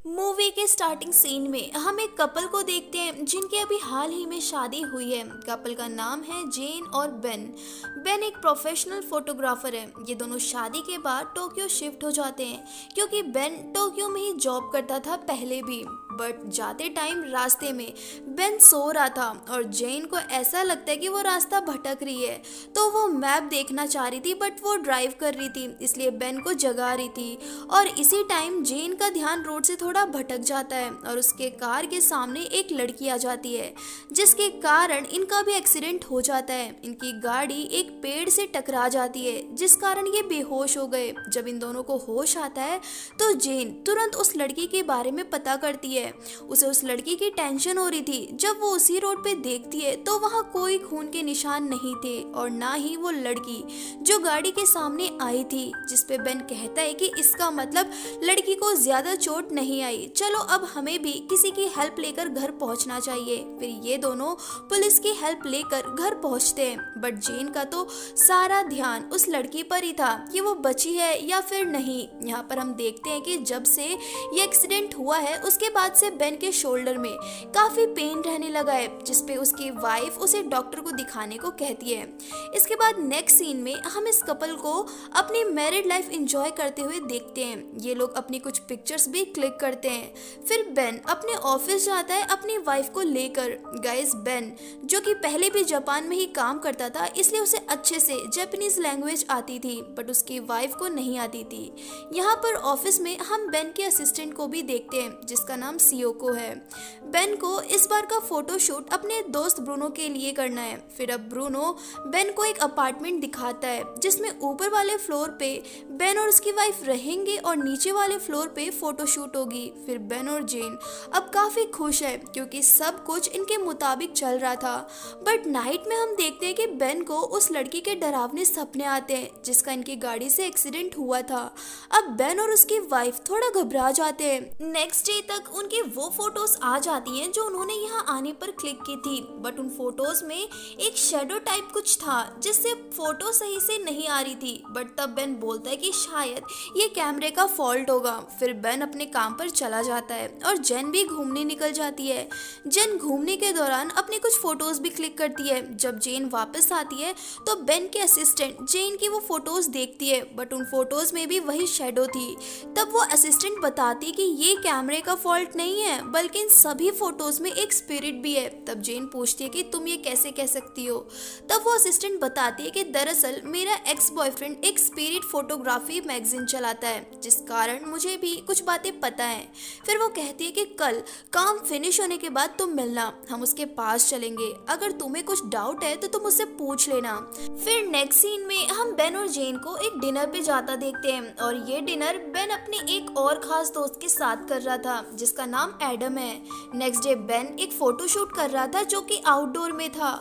Movie के starting scene में हम एक कपल को देखते हैं जिनकी अभी हाल ही में शादी हुई है। कपल का नाम है जेन और बेन। बेन एक प्रोफेशनल फोटोग्राफर है। ये दोनों शादी के बाद टोक्यो शिफ्ट हो जाते हैं क्योंकि बेन टोक्यो में ही जॉब करता था पहले भी। बट जाते टाइम रास्ते में बेन सो रहा था और जेन को ऐसा लगता है कि वो रास्ता भटक रही है, तो वो मैप देखना चाह रही थी बट वो ड्राइव कर रही थी, इसलिए बेन को जगा रही थी। और इसी टाइम जेन का ध्यान रोड से थोड़ा भटक जाता है और उसके कार के सामने एक लड़की आ जाती है, जिसके कारण इनका भी एक्सीडेंट हो जाता है। इनकी गाड़ी एक पेड़ से टकरा जाती है जिस कारण ये बेहोश हो गए। जब इन दोनों को होश आता है तो जेन तुरंत उस लड़की के बारे में पता करती है। उसे उस लड़की की टेंशन हो रही थी। जब वो उसी रोड पे देखती है तो वहाँ कोई खून के निशान नहीं थे और ना ही वो लड़की जो गाड़ी के सामने आई थी, जिसपे बेन कहता है कि इसका मतलब लड़की को ज्यादा चोट नहीं आई, चलो अब हमें भी किसी की हेल्प लेकर घर पहुंचना चाहिए। फिर ये दोनों पुलिस की हेल्प लेकर घर पहुंचते हैं। बट जेन का तो सारा ध्यान उस लड़की पर ही था कि वो बची है या फिर नहीं। यहाँ पर हम देखते हैं कि जब से ये एक्सीडेंट हुआ है उसके बाद से बेन के शोल्डर में काफी पेन रहने लगा है, जिसपे उसकी वाइफ उसे डॉक्टर को दिखाने को कहती है। इसके बाद नेक्स्ट सीन में हम इस कपल को अपनी मैरिड लाइफ एंजॉय करते हुए देखते हैं। ये लोग अपनी कुछ पिक्चर्स भी क्लिक करते हैं। फिर बेन अपने ऑफिस जाता है अपनी वाइफ को लेकर। गाइस, बेन जो कि पहले भी जापान में ही काम करता था, इसलिए उसे अच्छे से जापानीज लैंग्वेज आती थी, बट उसकी वाइफ को नहीं आती थी। यहाँ पर ऑफिस में हम बेन के असिस्टेंट को भी देखते हैं जिसका नाम सियोको है। बेन को इस बार का फोटोशूट अपने दोस्त ब्रूनो के लिए करना है। फिर अब ब्रूनो बेन को एक अपार्टमेंट दिखाता है जिसमें ऊपर वाले फ्लोर पे बेन और उसकी वाइफ रहेंगे और नीचे वाले फ्लोर पे फोटोशूट होगी। फिर बेन और जेन अब काफी खुश है क्योंकि सब कुछ इनके मुताबिक चल रहा था। बट नाइट में हम देखते हैं कि बेन को उस लड़की के डरावने सपने आते हैं जिसका इनकी गाड़ी से एक्सीडेंट हुआ था। अब बेन और उसकी वाइफ थोड़ा घबरा जाते हैं। नेक्स्ट डे तक उनकी वो फोटोज आ जाती हैं जो उन्होंने यहाँ आने पर क्लिक की थी, बट उन फोटोज में एक शेडो टाइप कुछ था जिससे फोटो सही से नहीं आ रही थी। बट तब बेन बोलता है कि शायद ये कैमरे का फॉल्ट होगा। फिर बेन अपने काम पर चला जाता है और जेन भी घूमने निकल जाती है। जेन घूमने के दौरान अपनी कुछ फोटोज भी क्लिक करती है। जब जेन वापस आती है तो बेन के असिस्टेंट जेन की वो फोटोज देखती है, बट उन फोटोज में भी वही शेडो थी। तब वो असिस्टेंट बताती है कि ये कैमरे का फॉल्ट नहीं है बल्कि इन सभी फोटोज में एक स्पिरिट भी है। तब जेन पूछती है कि तुम ये कैसे कह सकती हो। तब वो असिस्टेंट बताती है कि दरअसल मेरा एक्स बॉयफ्रेंड एक स्पिरिट फोटोग्राफी मैगजीन चलाता है, जिस कारण मुझे भी कुछ बातें पता है। फिर वो कहती है कि कल काम फिनिश होने के बाद तुम मिलना, हम उसके पास चलेंगे, अगर तुम्हें कुछ डाउट है तो तुम उससे पूछ लेना। फिर नेक्स्ट सीन में हम बेन और जेन को एक डिनर पे जाता देखते हैं और ये डिनर बेन अपने एक और खास दोस्त के साथ कर रहा था जिसका नाम एडम है। नेक्स्ट डे बेन एक फोटो शूट कर रहा था जो कि आउटडोर में था।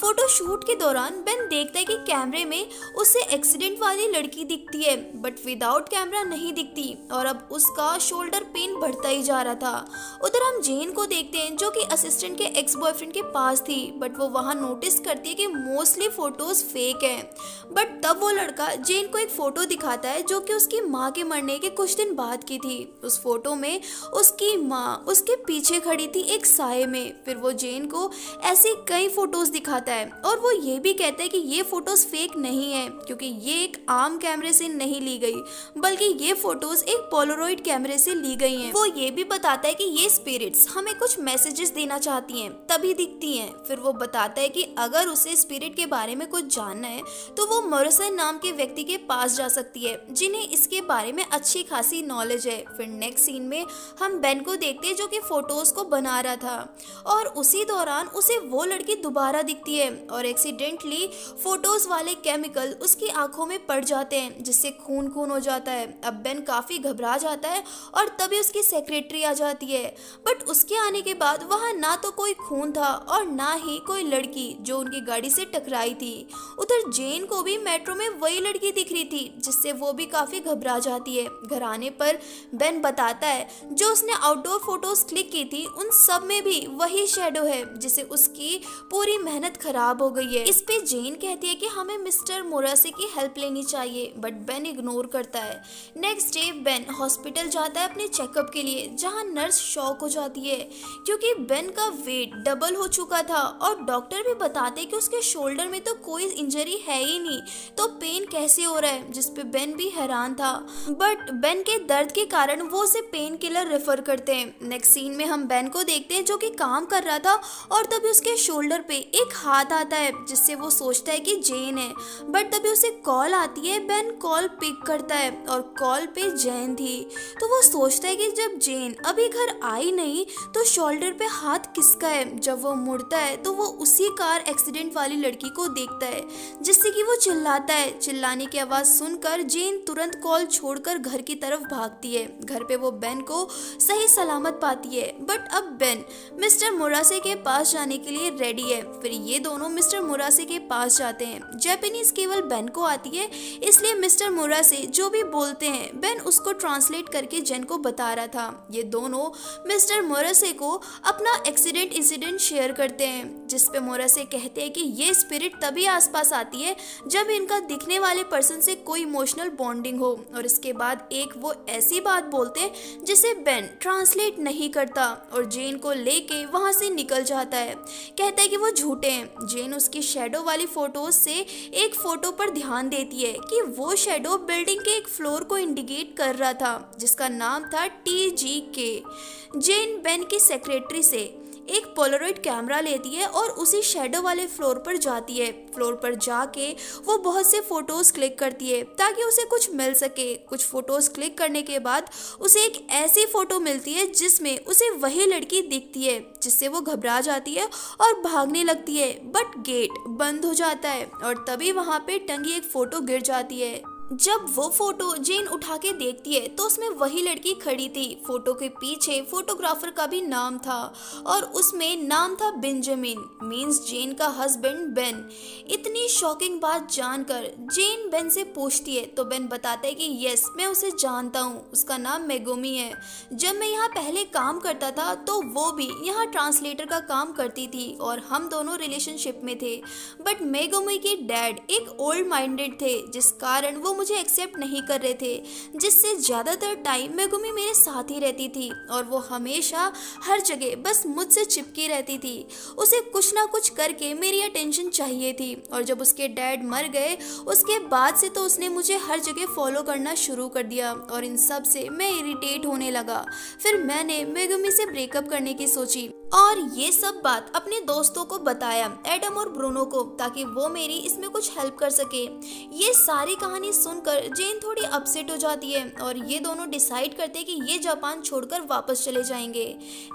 फोटो शूट के दौरान बेन देखता है कि कैमरे में उसे एक्सीडेंट वाली लड़की दिखती है बट विदाउट कैमरा नहीं दिखती और अब उसका शोल्डर पेन बढ़ता ही जा रहा था। उधर हम जेन को देखते हैं जो कि असिस्टेंट के एक्स बॉयफ्रेंड के पास थी, बट वो वहां नोटिस करती है कि मोस्टली फोटोज फेक हैं। बट तब वो लड़का जेन को एक फोटो दिखाता है जो कि उसकी माँ के मरने के कुछ दिन बाद की थी। उस फोटो में उसकी माँ उसके पीछे खड़ी थी एक साए में। फिर वो जेन को ऐसी कई फोटोज दिखाता है और वो ये भी कहता है कि ये फोटोज फेक नहीं है क्योंकि ये एक आम कैमरे से नहीं ली गई बल्कि ये फोटोज एक पोलरॉइड कैमरे से ली गई हैं। वो ये भी बताता है कि ये स्पिरिट्स हमें कुछ मैसेजेस देना चाहती हैं तभी दिखती हैं। फिर वो बताता है कि अगर उसे स्पिरिट के बारे में कुछ जानना है तो वो मोरिसन नाम के व्यक्ति के पास जा सकती है जिन्हें इसके बारे में अच्छी खासी नॉलेज है। फिर नेक्स्ट सीन में हम बेन को देखते हैं जो कि फोटोज को बना रहा था और उसी दौरान उसे वो लड़की दोबारा दिखती है और एक्सीडेंटली फोटोज वाले केमिकल उसकी आंखों में पड़ जाते हैं जिससे खून खून हो जाता है। अब बेन काफी घबरा जाता है और तभी उसकी सेक्रेटरी आ जाती है, बट उसके आने के बाद वहां ना तो कोई खून था और ना ही कोई लड़की जो उनकी गाड़ी से टकराई थी। उधर जेन को भी मेट्रो में वही लड़की दिख रही थी जिससे वो भी काफी घबरा जाती है। घर आने पर बेन बताता है जो उसने आउटडोर आउटडोर फोटोज क्लिक की थी उन सब में भी वही शेडो है जिसे उसकी पूरी मेहनत खराब हो गई है। इस पे जेन कहती है कि हमें मिस्टर मोरासे की हेल्प लेनी चाहिए, बट बेन इग्नोर करता है। नेक्स्ट डे बेन हॉस्पिटल जाता है अपने चेकअप के लिए, जहां नर्स शॉक हो जाती है क्योंकि बेन का वेट डबल हो चुका था और डॉक्टर भी बताते कि उसके शोल्डर में तो कोई इंजरी है ही नहीं, तो पेन कैसे हो रहा है, जिसपे बेन भी हैरान था। बट बेन के दर्द के कारण वो उसे पेन किलर रेफर करते हैं। नेक्स्ट सीन में हम बेन को देखते हैं जो कि काम कर रहा था और तभी उसके शोल्डर पे एक हाथ आता है जिससे वो सोचता है कि जेन है, बट तभी उसे कॉल आती है। बेन कॉल पिक करता है और कॉल पे जेन थी, तो वो सोचता है कि जब जेन अभी घर आई नहीं तो शोल्डर पे हाथ किसका है। जब वो मुड़ता है तो वो उसी कार एक्सीडेंट वाली लड़की को देखता है, जिससे कि वो चिल्लाता है। चिल्लाने की आवाज सुनकर जेन तुरंत कॉल छोड़कर घर की तरफ भागती है। घर पे वो बेन को सही सलामत पाती है, बट अब बेन मिस्टर मोरासे के पास जाने के लिए रेडी है। फिर ये दोनों मिस्टर मोरासे के पास जाते हैं। जापानीज केवल बेन को आती है, इसलिए मिस्टर मोरासे जो भी बोलते हैं बेन उसको ट्रांसलेट करके जेन को बता रहा था। ये दोनों मिस्टर मोरासे को अपना एक्सीडेंट इंसिडेंट शेयर करते हैं, जिसपे मोरासे कहते हैं कि ये स्पिरिट तभी आसपास आती है जब इनका दिखने वाले पर्सन से कोई इमोशनल बॉन्डिंग हो। और इसके बाद एक वो ऐसी बात बोलते जिसे बेन ट्रांसलेट नहीं करता और जेन को लेके वहां से निकल जाता है। कहता है कि वो झूठे हैं। जेन उसकी शेडो वाली फोटोज से एक फोटो पर ध्यान देती है कि वो शेडो बिल्डिंग के एक फ्लोर को इंडिकेट कर रहा था जिसका नाम था TGK। जेन बेन की सेक्रेटरी से एक पोलरॉइड कैमरा लेती है और उसी शेडो वाले फ्लोर पर जाती है। फ्लोर पर जाके वो बहुत से फोटोज क्लिक करती है ताकि उसे कुछ मिल सके। कुछ फोटोज क्लिक करने के बाद उसे एक ऐसी फोटो मिलती है जिसमें उसे वही लड़की दिखती है, जिससे वो घबरा जाती है और भागने लगती है, बट गेट बंद हो जाता है और तभी वहां पे टंगी एक फोटो गिर जाती है। जब वो फोटो जेन उठा के देखती है तो उसमें वही लड़की खड़ी थी। फोटो के पीछे फोटोग्राफर का भी नाम था और उसमें नाम था बेंजामिन, मींस जेन का हस्बैंड बेन। इतनी शॉकिंग बात जानकर जेन बेन से पूछती है तो बेन बताता है कि यस मैं उसे जानता हूँ, उसका नाम मेगुमी है। जब मैं यहाँ पहले काम करता था तो वो भी यहाँ ट्रांसलेटर का काम करती थी और हम दोनों रिलेशनशिप में थे, बट मेगुमी के डैड एक ओल्ड माइंडेड थे जिस कारण वो मुझे एक्सेप्ट नहीं कर रहे थे, जिससे ज्यादातर टाइम मेगुमी मेरे साथ ही रहती थी और वो हमेशा हर जगह बस मुझसे चिपकी रहती थी। उसे कुछ ना कुछ करके मेरी अटेंशन चाहिए थी और जब उसके डैड मर गए उसके बाद से तो उसने मुझे हर जगह फॉलो करना शुरू कर दिया और इन सब से मैं इरिटेट होने लगा। फिर मैंने मेगुमी से ब्रेकअप करने की सोची और ये सब बात अपने दोस्तों को बताया, एडम और ब्रूनो को, ताकि वो मेरी इसमें कुछ हेल्प कर सके। ये सारी कहानी सुनकर जेन थोड़ी अपसेट हो जाती है और ये दोनों डिसाइड करते हैं कि ये जापान छोड़कर वापस चले जाएंगे।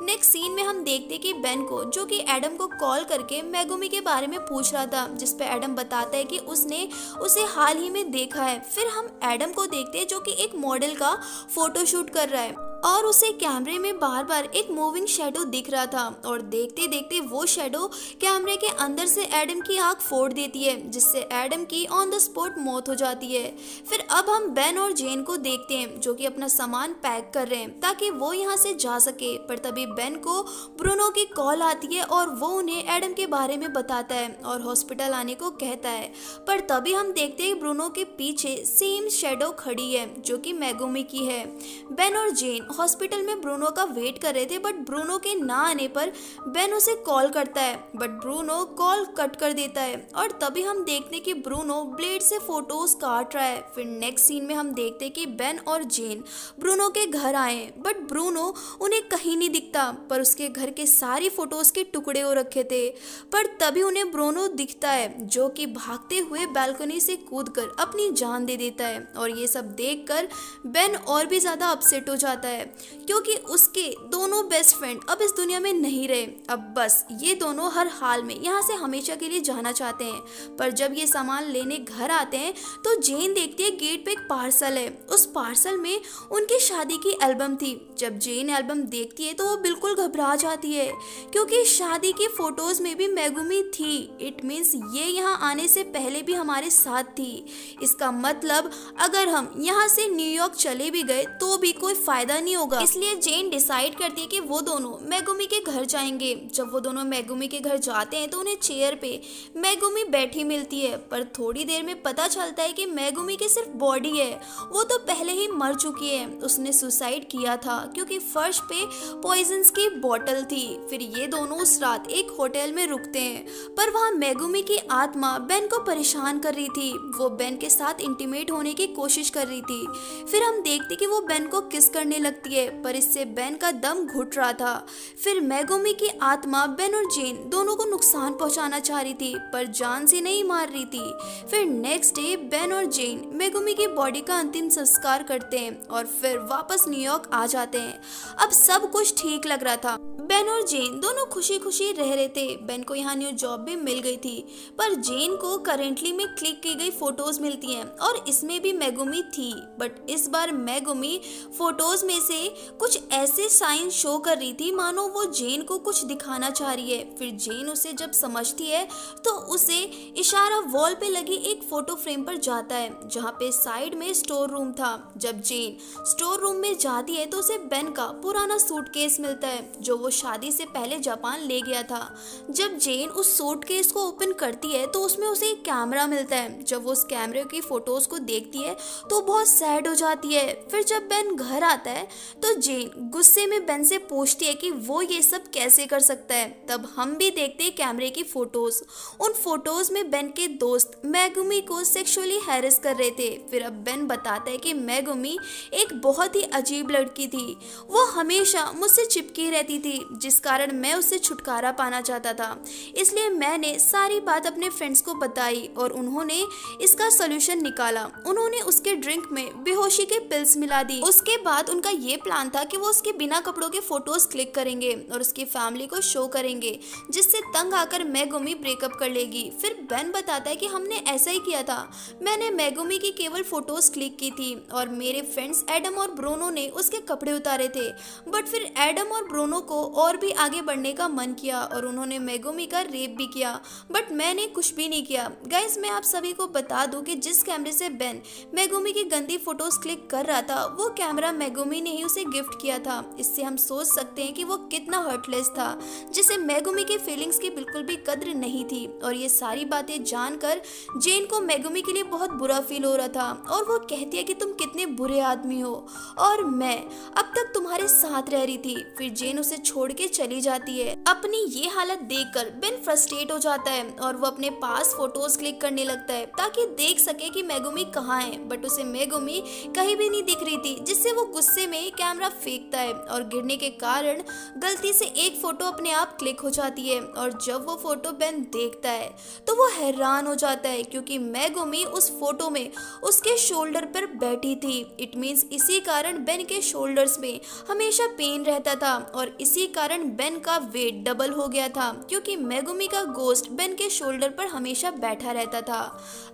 नेक्स्ट सीन में हम देखते हैं कि बेन को, जो कि एडम को कॉल करके मेगुमी के बारे में पूछ रहा था, जिसपे एडम बताता है कि उसने उसे हाल ही में देखा है। फिर हम एडम को देखते हैं जो कि एक मॉडल का फोटोशूट कर रहा है और उसे कैमरे में बार बार एक मूविंग शेडो दिख रहा था और देखते देखते वो शेडो कैमरे के अंदर से एडम की आंख फोड़ देती है, जिससे एडम की ऑन द स्पॉट मौत हो जाती है। फिर अब हम बेन और जेन को देखते हैं जो कि अपना सामान पैक कर रहे हैं ताकि वो यहाँ से जा सके, पर तभी बेन को ब्रूनो की कॉल आती है और वो उन्हें एडम के बारे में बताता है और हॉस्पिटल आने को कहता है। पर तभी हम देखते हैं ब्रूनो के पीछे सेम शेडो खड़ी है जो कि मेगुमी की है। बेन और जेन हॉस्पिटल में ब्रूनो का वेट कर रहे थे, बट ब्रूनो के ना आने पर बेन उसे कॉल करता है, बट ब्रूनो कॉल कट कर देता है और तभी हम देखते कि ब्रूनो ब्लेड से फोटोज काट रहा है। फिर नेक्स्ट सीन में हम देखते कि बेन और जेन ब्रूनो के घर आए, बट ब्रूनो उन्हें कहीं नहीं दिखता, पर उसके घर के सारी फोटोज के टुकड़े हो रखे थे। पर तभी उन्हें ब्रूनो दिखता है जो कि भागते हुए बालकनी से कूदकर अपनी जान दे देता है और ये सब देखकर बेन और भी ज्यादा अपसेट हो जाता है क्योंकि उसके दोनों बेस्ट फ्रेंड अब इस दुनिया में नहीं रहे। अब बस ये दोनों हर हाल में यहाँ से हमेशा के लिए जाना चाहते हैं। पर जब ये सामान लेने घर आते हैं तो जेन देखती है गेट पे एक पार्सल है। उस पार्सल में उनकी शादी की एल्बम थी। जब जेन एल्बम देखती है तो वो बिल्कुल घबरा जाती है क्योंकि शादी की फोटोज में भी मेगुमी थी। इट मीन्स ये यहाँ आने से पहले भी हमारे साथ थी। इसका मतलब अगर हम यहाँ से न्यूयॉर्क चले भी गए तो भी कोई फायदा नहीं होगा। इसलिए जेन डिसाइड करती है कि वो दोनों मेगुमी के घर जाएंगे। जब वो दोनों मेगुमी के घर जाते हैं तो उन्हें चेयर पे मेगुमी बैठी मिलती है, पर थोड़ी देर में पता चलता है कि मेगुमी की सिर्फ बॉडी है, वो तो पहले ही मर चुकी है। उसने सुसाइड किया था क्योंकि फर्श पे पॉइजन्स की बोतल थी। फिर ये दोनों उस रात एक होटल में रुकते हैं, पर वहाँ मेगुमी की आत्मा बेन को परेशान कर रही थी। वो बेन के साथ इंटीमेट होने की कोशिश कर रही थी। फिर हम देखते कि वो बेन को किस करने लगती है, पर इससे बेन का दम घुट रहा था। फिर मेगुमी की आत्मा बेन और जेन दोनों को नुकसान पहुंचाना चाह रही थी, पर जान से नहीं मार रही थी। फिर नेक्स्ट डे बेन और जेन मेगुमी की बॉडी का अंतिम संस्कार करते हैं और फिर वापस न्यूयॉर्क आ जाते हैं। अब सब कुछ ठीक लग रहा था। बेन और जेन दोनों खुशी खुशी रह रहे थे। बेन को यहाँ न्यू जॉब भी मिल गई थी, पर जेन को करेंटली में क्लिक की गई फोटोज मिलती हैं और इसमें भी मेगुमी थी। बट इस बार मेगुमी फोटोज में से कुछ ऐसे साइन शो कर रही थी मानो वो जेन को कुछ दिखाना चाह रही है। फिर जेन उसे जब समझती है तो उसे इशारा वॉल पे लगी एक फोटो फ्रेम पर जाता है, जहाँ पे साइड में स्टोर रूम था। जब जेन स्टोर रूम में जाती है तो उसे बेन का पुराना सूटकेस मिलता है जो वो शादी से पहले जापान ले गया था। जब जेन उस सूटकेस को ओपन करती है तो उसमें उसे एक कैमरा मिलता है। जब वो उस कैमरे की फोटोज को देखती है तो बहुत सैड हो जाती है। फिर जब बेन घर आता है तो जेन गुस्से में बेन से पूछती है कि वो ये सब कैसे कर सकता है। तब हम भी देखते हैं कैमरे की फोटोज। उन फोटोज में बेन के दोस्त मेगुमी को सेक्सुअली हैरेस कर रहे थे। फिर अब बेन बताता है कि मेगुमी एक बहुत ही अजीब लड़की थी, वो हमेशा मुझसे चिपकी रहती थी, जिस कारण मैं उससे छुटकारा पाना चाहता था। इसलिए मैंने सारी बात अपने फ्रेंड्स को बताई और उन्होंने इसका सॉल्यूशन निकाला। उन्होंने उसके ड्रिंक में बेहोशी के पिल्स मिला दी। उसके बाद उनका ये प्लान था कि वो उसके बिना कपड़ों के फोटोज क्लिक करेंगे और उसकी फैमिली को शो करेंगे, जिससे तंग आकर मेगुमी ब्रेकअप कर लेगी। फिर बेन बताता है कि हमने ऐसा ही किया था, मैंने मेगुमी की केवल फोटोज क्लिक की थी और मेरे फ्रेंड्स एडम और ब्रोनो ने उसके कपड़े उतारे थे। बट फिर एडम और ब्रोनो को और भी आगे बढ़ने का मन किया और उन्होंने मेगुमी का रेप भी किया, बट मैंने कुछ भी नहीं किया। गाइस, मैं आप सभी को बता दूं कि जिस कैमरे से बेन मेगुमी की गंदी फोटोज क्लिक कर रहा था वो कैमरा मेगुमी ने ही उसे गिफ्ट किया था। इससे हम सोच सकते हैं कि वो कितना हर्टलेस था, जिसे मेगुमी के फीलिंग्स की बिल्कुल भी कद्र नहीं थी। और ये सारी बातें जानकर जेन को मेगुमी के लिए बहुत बुरा फील हो रहा था और वो कहती है कि तुम कितने बुरे आदमी हो और मैं अब तक तुम्हारे साथ रह रही थी। फिर जेन उसे छोड़ के चली जाती है। अपनी ये हालत देखकर बेन फ्रस्ट्रेट हो जाता है और वो अपने पास फोटोज क्लिक करने लगता है ताकि देख सके कि मेगुमी कहाँ है। बट उसे मेगुमी कहीं भी नहीं दिख रही थी, जिससे वो गुस्से में कैमरा फेंकता है और गिरने के कारण गलती से एक फोटो अपने आप क्लिक हो जाती है। और जब वो फोटो बेन देखता है तो वो हैरान हो जाता है क्योंकि मेगुमी उस फोटो में उसके शोल्डर पर बैठी थी। इट मीन्स इसी कारण बेन के शोल्डर्स में हमेशा पेन रहता था और इसी कारण बेन का वेट डबल हो गया था क्योंकि मेगुमी का गोस्ट बेन के शोल्डर पर हमेशा बैठा रहता था।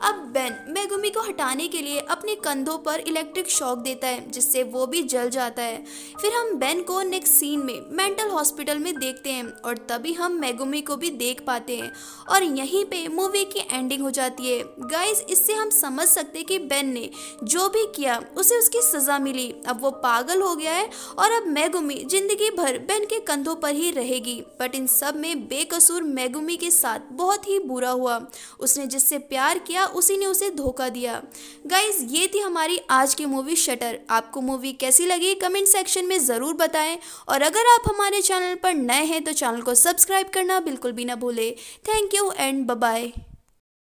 अब बेन मेगुमी को हटाने के लिए अपने कंधों पर इलेक्ट्रिक शॉक देता है, जिससे वो भी जल जाता है। फिर हम बेन को नेक्स्ट सीन में मेंटल हॉस्पिटल में देखते हैं और तभी हम मेगुमी को भी देख पाते हैं और यहीं पे मूवी की एंडिंग हो जाती है। गाइस, इससे हम समझ सकते हैं कि बेन ने जो भी किया उसे उसकी सजा मिली। अब वो पागल हो गया है और अब मेगुमी जिंदगी भर बेन के कंधों पर ही रहेगी। बट इन सब में बेकसूर मेगुमी के साथ बहुत ही बुरा हुआ। उसने जिससे प्यार किया उसी ने उसे धोखा दिया। गाइस, ये थी हमारी आज की मूवी शटर। आपको मूवी कैसी लगी कमेंट सेक्शन में ज़रूर बताएं और अगर आप हमारे चैनल पर नए हैं तो चैनल को सब्सक्राइब करना बिल्कुल भी ना भूलें। Thank you and bye bye.